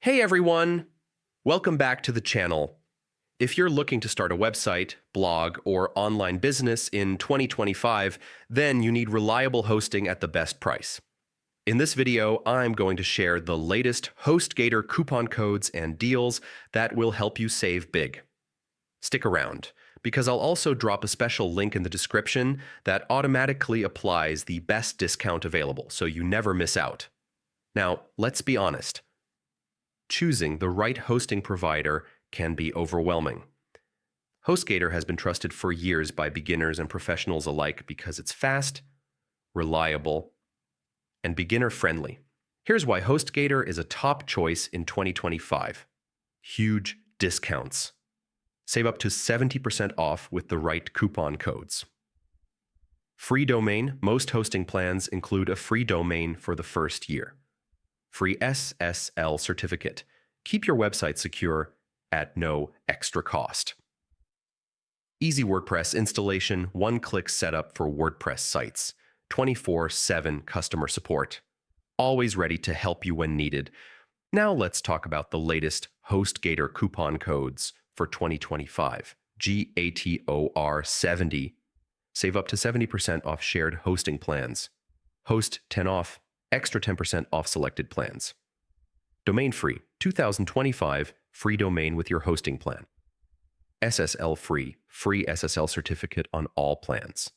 Hey everyone! Welcome back to the channel. If you're looking to start a website, blog, or online business in 2025, then you need reliable hosting at the best price. In this video, I'm going to share the latest Hostgator coupon codes and deals that will help you save big. Stick around, because I'll also drop a special link in the description that automatically applies the best discount available, so you never miss out. Now, let's be honest. Choosing the right hosting provider can be overwhelming. Hostgator has been trusted for years by beginners and professionals alike because it's fast, reliable, and beginner-friendly. Here's why Hostgator is a top choice in 2025. Huge discounts. Save up to 70% off with the right coupon codes. Free domain. Most hosting plans include a free domain for the first year. Free SSL certificate. Keep your website secure at no extra cost. Easy WordPress installation, one-click setup for WordPress sites. 24/7 customer support. Always ready to help you when needed. Now let's talk about the latest Hostgator coupon codes for 2025. GATOR70. Save up to 70% off shared hosting plans. Host 10 off. Extra 10% off selected plans. Domain free, 2025, free domain with your hosting plan. SSL free, free SSL certificate on all plans.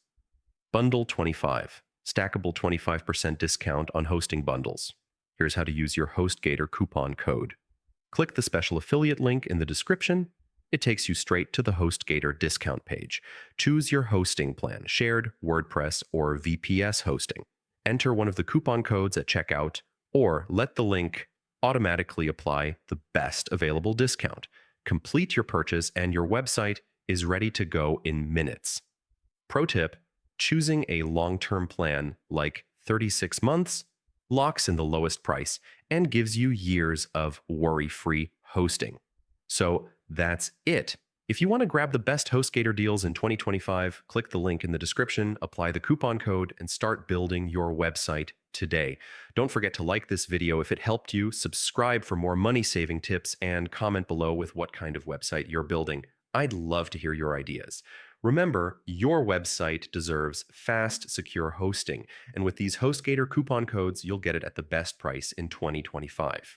Bundle 25, stackable 25% discount on hosting bundles. Here's how to use your Hostgator coupon code. Click the special affiliate link in the description. It takes you straight to the Hostgator discount page. Choose your hosting plan, shared, WordPress, or VPS hosting. Enter one of the coupon codes at checkout, or let the link automatically apply the best available discount. Complete your purchase and your website is ready to go in minutes. Pro tip, choosing a long-term plan like 36 months locks in the lowest price and gives you years of worry-free hosting. So that's it. If you want to grab the best Hostgator deals in 2025, click the link in the description, apply the coupon code, and start building your website today. Don't forget to like this video if it helped you, subscribe for more money-saving tips, and comment below with what kind of website you're building. I'd love to hear your ideas. Remember, your website deserves fast, secure hosting, and with these Hostgator coupon codes, you'll get it at the best price in 2025.